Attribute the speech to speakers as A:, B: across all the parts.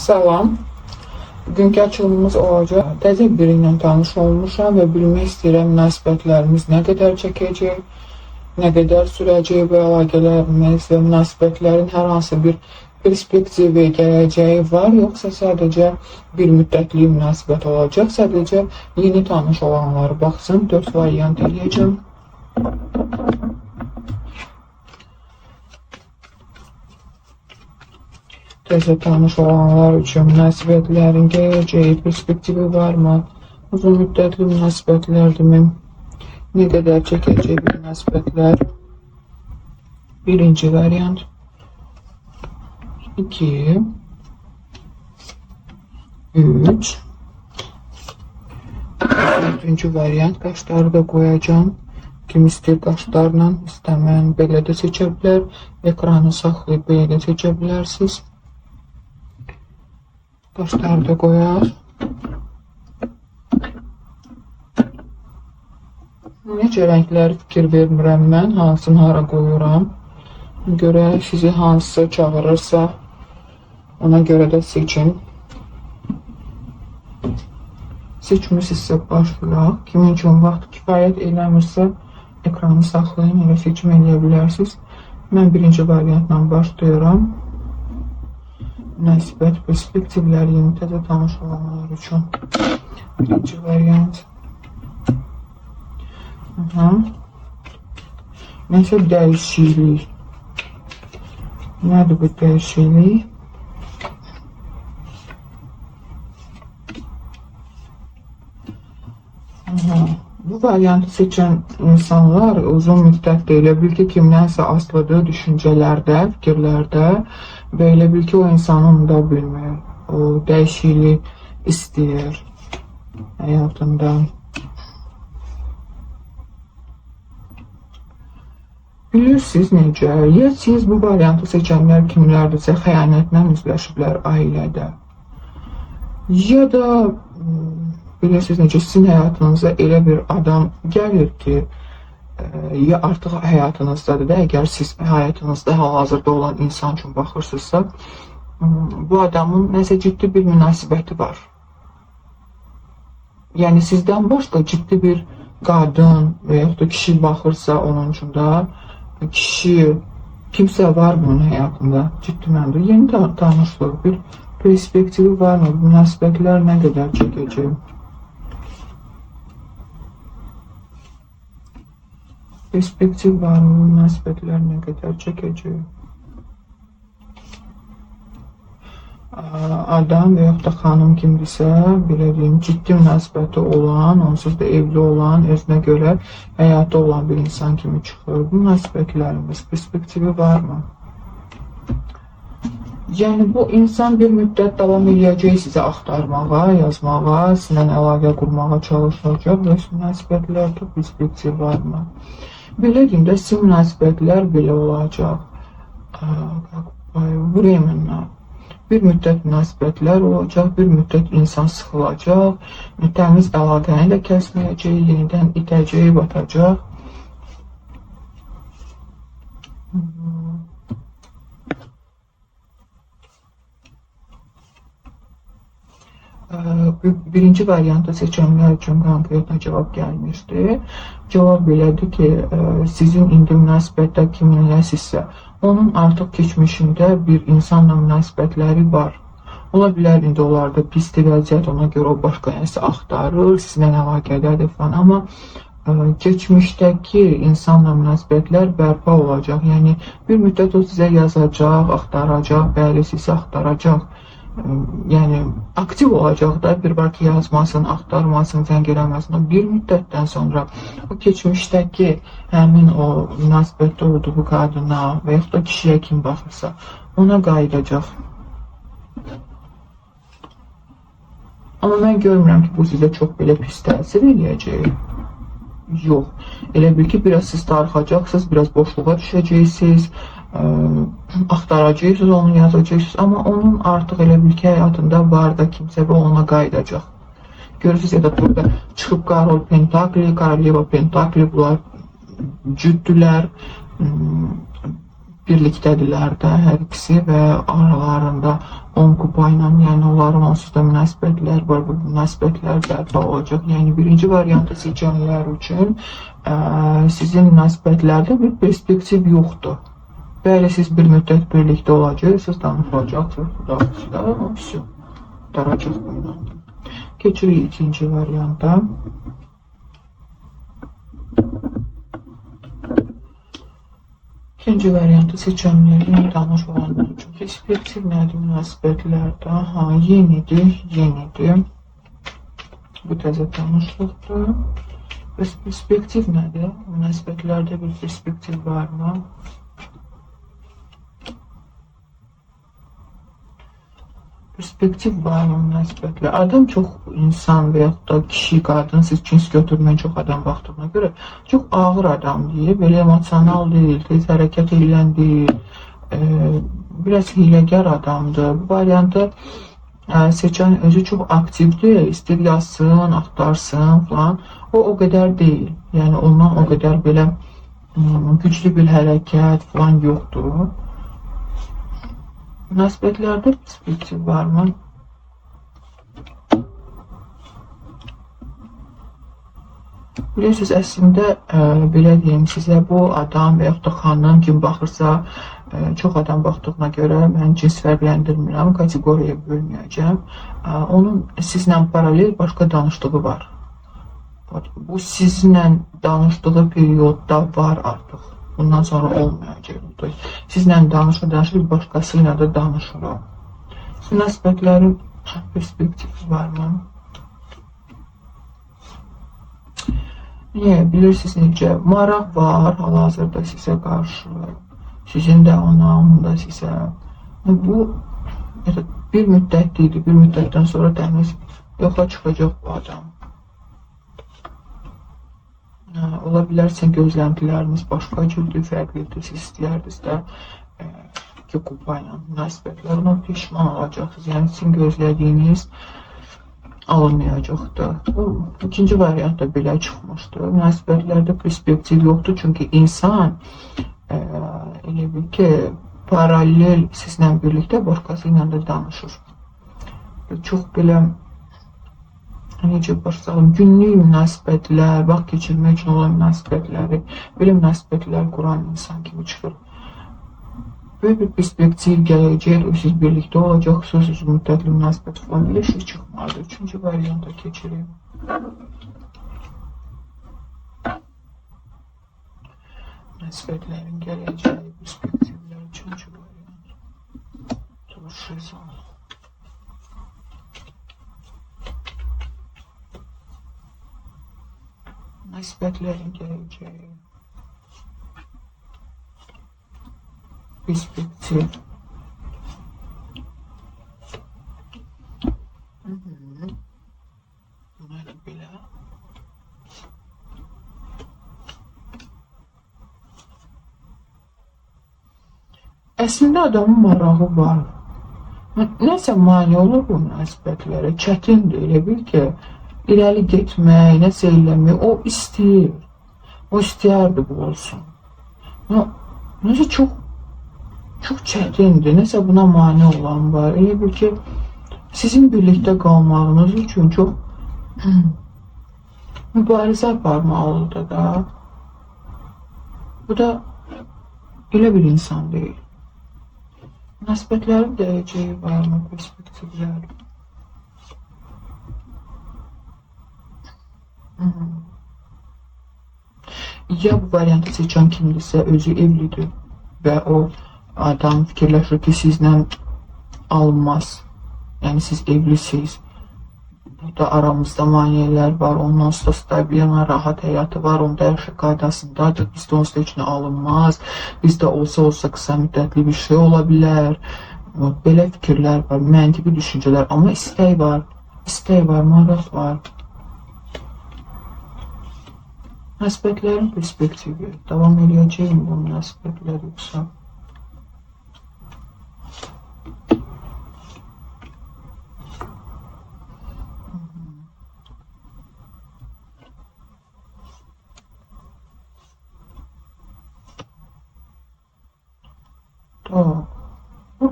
A: Salam. Bugünkü açılımımız olacaq. Təzə biriyle tanış olmuşam və bilmək istəyirəm münasibətlərimiz nə qədər çəkəcək, nə qədər sürəcək bu əlaqələrimiz və münasibətlərin hər hansı bir perspektivi, gələcəyi var, yoxsa sadəcə bir müddətli münasibət olacaq. Sadəcə yeni tanış olanları baxsın, 4 variant eləyəcəm. Təzə tanış olanlar üçün münasibətlərin gələcəyi perspektivi varmı? Uzun müddətli münasibətlərdirmi? Nə qədər çəkəcək bu münasibətlər? Birinci variant. 2 3 4-cü variant. Qaşları da qoyacağım. Kim istəyir qaşlarla, istəməyən belə də seçə bilər. Ekranı saxlayıb belə də seçə bilərsiniz. Qaşları da qoyar. Necə rəngləri fikir vermirəm mən, hansını hara qoyuram. Görə sizi hansı çağırırsa, ona görə də seçin. Seçmişsinizsə başlayaq. Kimin üçün vaxt kifayət eləmirsə, ekranı saxlayın, elə seçim eləyə bilərsiniz. Mən birinci variantla başlayıram. Münasibət perspektivləri yeni təzə tanış olanlar üçün. Birinci variant. Nəsə dəyişiklik. Nədir bu dəyişiklik? Bu variantı seçən insanlar uzun müddətdə elə bil ki, kimdənsə asılıdır düşüncələrdə, fikirlərdə və elə bil ki, o insanı da bilmir. O dəyişiklik istəyir həyatında. Bilirsiniz necə? Ya siz bu variantı seçənlər kimlərdirsə xəyanətlə üzləşiblər ailədə. Ya da bilirsiniz necə, sizin həyatınıza elə bir adam gəlir ki, ya artıq həyatınızdadır da, əgər siz həyatınızda hal-hazırda olan insan üçün baxırsınızsa, bu adamın nəsə ciddi bir münasibəti var. Yəni sizdən başqa ciddi bir qadın və yaxud da kişi baxırsa onun üçün da, kişi, kimsə var bunun həyatında, ciddi mənada yeni tanışlıq, bir perspektivi var mı, münasibətlər nə qədər çəkəcək? Perspektiv var mı, münasibətlər nə qədər çəkəcək? Adam və yaxud da xanım kimdirsə, belə deyim, ciddi münasibəti olan, onsuz da evli olan, özünə görə həyatı olan bir insan kimi çıxır. Bu münasibətlərimiz perspektivi varmı? Yəni bu insan bir müddət davam edəcək sizə axtarmağa, yazmağa, sizinlə əlaqə qurmağa çalışacaq və münasibətlərdə perspektiv varmı? Belə deyim də, sizin münasibətlər belə olacaq. Временно. Bir müddət münasibətlər olacaq, bir müddət insan sıxılacaq, təmiz əlaqəni də kəsməyəcək, yenidən itəcək, batacaq. Birinci variantı seçənlər üçün konkretlə cavab gəlmişdi. Cavab belədir ki, sizin indi münasibətdə kiminləsinizsə, onun artıq keçmişində bir insanla münasibətləri var. Ola bilər indi onlarda pisdir vəziyyət, ona görə o başqa nəsə axtarır, sizinlə əlaqədədir falan. Amma keçmişdəki insanla münasibətlər bərpa olacaq. Yəni bir müddət o sizə yazacaq, axtaracaq, bəli sizi axtaracaq. Yəni aktiv olacaq da, bir var ki yazmasın, axtarmasın, zəng eləməsin. Bir müddətdən sonra o keçmişdəki həmin o münasibətdə olduğu qadına və yaxud da kişiyə kim baxırsa ona qayıdacaq. Amma mən görmürəm ki bu sizə çox belə pis təsir eləyəcək. Yox. Elə bil ki biraz siz darıxacaqsınız, biraz boşluğa düşəcəksiniz. Axtaracaqsınız, onu yazacaqsınız, amma onun artıq elə bil ki həyatında var da kimsə və ona qayıdacaq. Görürsünüz ya da burada çıxıb Karol Pentakli, Karoleva Pentakli, bunlar cüddülər. birlikdədirlər də hər ikisi və aralarında 10 kupa ilə, yəni onların onsuz da münasibətlər var, bu münasibətlər bərpa olacaq. Yəni birinci variantı seçənlər üçün sizin münasibətlərdə bir perspektiv yoxdur. Bəli, siz bir müddət birlikdə olacaqsınız, danışacaqsınız, da daracaq bundan. Keçirik ikinci varianta. İkinci variantı seçənlərin tanış olanlar üçün perspektiv nədir münasibətlərdə? Yenidir. Bu təzə tanışlıqdır. Perspektiv nədir? Münasibətlərdə bir perspektiv varmı? Perspektiv varmı münasibətlər? Adam çox insan və yaxud da kişi, qadın, siz cins götürmən çox adam baxdığına görə çox ağır adam deyil, belə emosional deyil, tez hərəkət edən deyil, biraz hiləgər adamdır. Bu variantı seçən özü çox aktivdir, istəyir yazsın, axtarsın falan. O qədər deyil, yəni ondan o qədər belə güclü bir hərəkət falan yoxdur. Münasibətlərdə perspektiv varmı? Bilirsiniz, əslində belə deyim sizə, bu adam və yaxud da xanım kim baxırsa, çox adam baxdığına görə mən cins fərqləndirmirəm, kateqoriyaya bölməyəcəm. Onun sizlə paralel başqa danışdığı var. Bu sizinlə danışdığı periyodda var artıq. Bundan sonra olmayacaq. Sizlə danışır, başqası ilə də danışır. Münasibətlərin perspektivi varmı? Bilirsiniz necə? Maraq var hal-hazırda sizə qarşı. Sizin də ona, onun da sizə. Bu bir müddətlidir. Bir müddətdən sonra təmiz yoxa çıxacaq bu adam. Ola bilərsə gözləntiləriniz başqa cürdür, fərqlidir. Siz istəyərdiniz də ki, kupa ilə münasibətlər, ona peşman olacaqsınız. Yəni sizin gözlədiyiniz alınmayacaqdır. Bu ikinci variantda belə çıxmışdır. Münasibətlərdə perspektiv yoxdur, çünki insan elə bil ki, paralel sizlə birlikdə başqası ilə də danışır. Çox belə necə başlayalım, günlük münasibətlər, vaxt keçirmək üçün olan münasibətləri, belə münasibətlər quran insan kimi çıxır. Böyük bir perspektiv gələcək, siz birlikdə olacaqsınız, uzun müddətli münasibət falan belə şey çıxmalıdır. Üçüncü varianta keçirik. Münasibətlərin gələcəyi, perspektivlər, üçüncü variant. Turşizm. Münasibətlərin gələcəyi, perspektiv. Bunlar belə. Əslində adamın marağı var. Nəsə mane olur bu münasibətlərə, çətindir, elə bil ki, irəli getmək, nəsə eləmək, o istəyir. O istəyərdi bu olsun. Nəsə çox çətindir, nəsə buna mane olan var. Elə bil ki, sizin birlikdə qalmağınız üçün çox mübarizə aparmalıdır da. Bu da elə bir insan deyil. Münasibətlərin gələcəyi varmı, perspektivləri? Ya bu variantı seçən kimdirsə özü evlidir və o adam fikirləşir ki, sizlə alınmaz. Yəni siz evlisiniz. Burada aramızda maneələr var, ondan sonra stabil, rahat həyatı var, onun da hər şey qaydasındadır. Bizdə onsuz da heç nə alınmaz. Bizdə olsa qısa müddətli bir şey ola bilər. Belə fikirlər var, məntiqi düşüncələr, amma istək var, maraq var. Münasibətlərin perspektivi, davam eləyəcəyim bu münasibətlər yoxsa?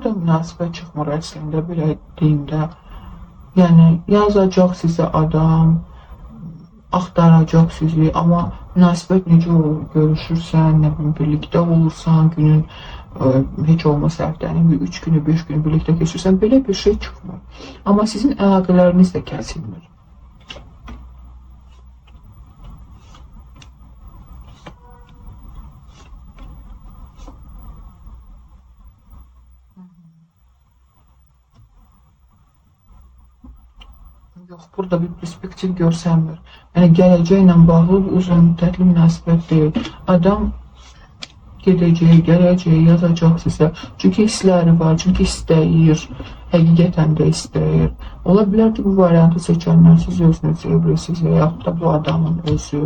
A: burada münasibət çıxmır əslində, belə deyim də. Yəni yazacaq sizə adam, axtaracaq sizi, amma münasibət necə olur? Görüşürsən, nə bilim, birlikdə olursan, günün heç olmasa həftənin 3 günü, 5 günü birlikdə keçirsən, belə bir şey çıxmır. Amma sizin əlaqələriniz də kəsilmir. Yox, burada bir perspektiv görsənmir. Yəni gələcəklə bağlı uzun müddətli münasibət deyil. Adam gedəcək, gələcək, yazacaq sizə. Çünki hissləri var, çünki istəyir, həqiqətən də istəyir. Ola bilər ki, bu variantı seçənlər siz özünüz evlisiniz və yaxud da bu adamın özü.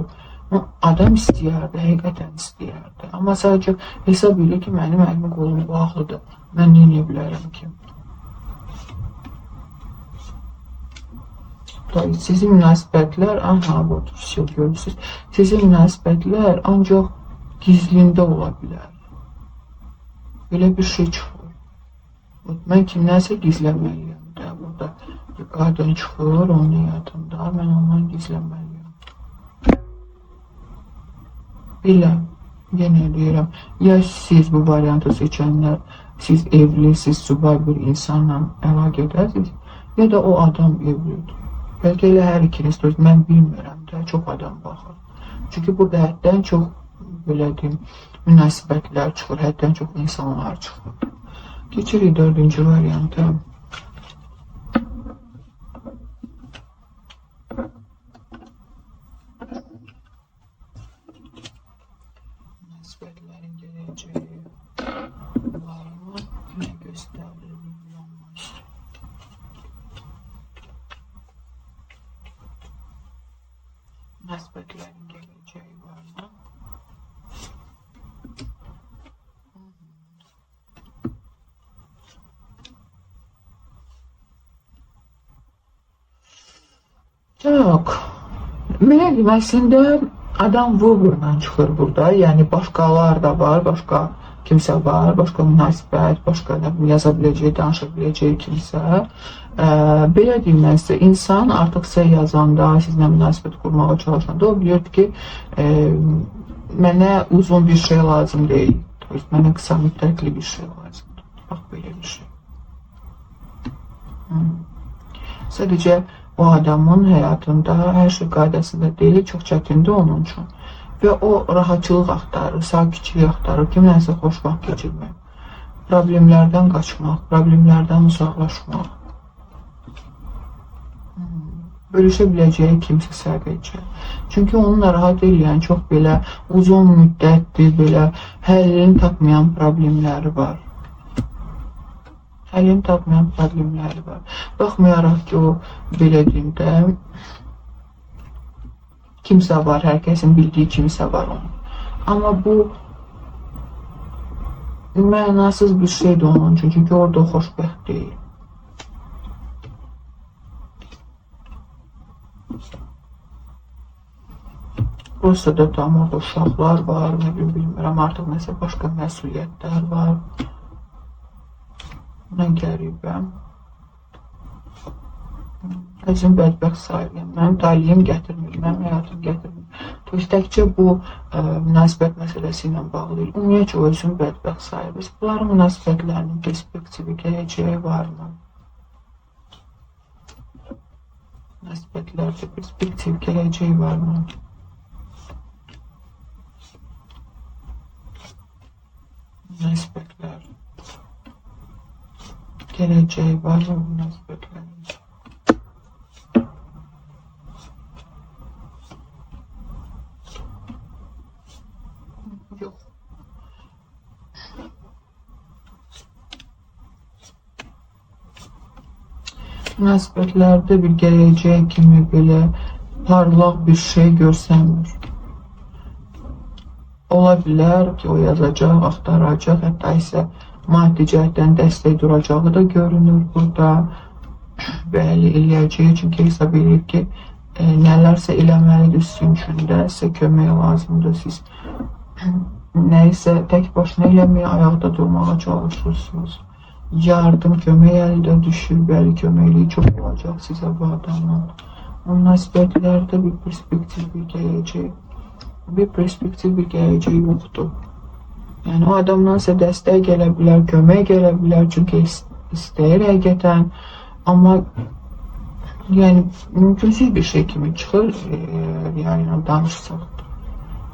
A: Adam istəyərdi, həqiqətən istəyərdi. Amma sadəcə hesab edir ki, mənim əlim qolum bağlıdır. Mən nə edə bilərəm ki? Sizin münasibətlər, budur, görürsünüz. Sizin münasibətlər ancaq gizlində ola bilər. Belə bir şey çıxır. Mən kimdənsə gizləməliyəm də. Burada bir qadın çıxır onun həyatında, mən ondan gizləməliyəm. Biləm, yenə deyirəm, ya siz bu variantı seçənlər, siz evlisiniz, subay bir insanla əlaqədəsiniz, ya da o adam evlidir. Bəlkə elə hər ikiniz, mən bilmirəm də, çox adam baxır. Çünki burada həddən çox, belə deyim, münasibətlər çıxır, həddən çox insanlar çıxır. Keçirik 4-cü variantı. Münasibətlərin gələcəyi varmı? Nə göstərir, bilməliyik. Münasibətlərin gələcəyi varmı? Yox. Belə deyim, əslində adam vurğurla çıxır burada. Yəni başqalar da var, başqa kimsə var, başqa münasibət, başqa yaza biləcək, danışa biləcək kimsə. Belə deyim mən sizə, insan artıq sizə yazanda, sizinlə münasibət qurmağa çalışanda o bilirdi ki, mənə uzun bir şey lazım deyil. Mənə qısa müddətli bir şey lazımdır. Bax, belə bir şey. Sadəcə o adamın həyatında hər şey qaydasında deyil, çox çətindir onun üçün. Və o rahatçılıq axtarır, sakitçilik axtarır, kimlənsə xoş vaxt keçirmək, problemlərdən qaçmaq, problemlərdən uzaqlaşmaq. Bölüşə biləcəyi kimsə sadəcə. Çünki onu narahat edən çox belə uzun müddətdir, belə həllini tapmayan problemləri var. Həllini tapmayan problemləri var. Baxmayaraq ki, o belə deyim də, kimsə var, hər kəsin bildiyi kimsə var onun. Amma bu mənasız bir şeydir onun üçün, çünki orada xoşbəxt deyil. Rusiyada tam orada uşaqlar var, nə bilmirəm, artıq nəsə başqa məsuliyyətlər var. Nə qəribəm. Özüm bədbəxt sayıram, mənim taliyim gətirmir, mənim həyatım gətirmir. Təkcə bu münasibət məsələsi ilə bağlı deyil, ümumiyyətcə özüm bədbəxt sayırız. Bunların münasibətlərinin perspektivi, gələcəyi varmı? Münasibətlərdə perspektiv, gələcəyi varmı? Münasibətlər, gələcəyi varmı münasibətlərin? Yox. Münasibətlərdə bir gələcək kimi belə parlaq bir şey görsənmir. Ola bilər ki, o yazacaq, axtaracaq, hətta isə maddi cəhətdən dəstək duracağı da görünür burada. Bəli, eləyəcək, çünki hesab edir ki, nələrsə eləməlidir sizin üçün də, sizə kömək lazımdır, siz nə isə tək başına eləməyə, ayaqda durmağa çalışırsınız. yardım, kömək əldə düşür, bəli köməkliyi çox olacaq sizə bu adamın. Münasibətlərdə bir perspektiv bir gələcək yoxdur. Yəni o adamdan sizə dəstək gələ bilər, kömək gələ bilər, çünki istəyir həqiqətən, amma yəni mümkünsüz bir şey kimi çıxır, yəni danışsaq.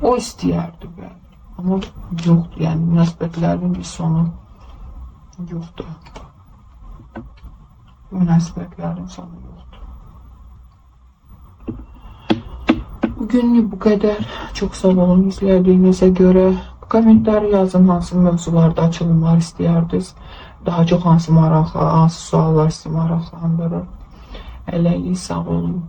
A: O istəyərdi bəli, amma yoxdur, yəni münasibətlərin bir sonu yoxdur. Münasibətlərin sonu yoxdur. Bugünlük bu qədər. Çox sağ olun izlədiyinizə görə. Kommentləri yazın, hansı mövzularda açılımlar istəyərdiniz. Daha çox hansı suallar sizi maraqlandırır. Hələlik sağ olun.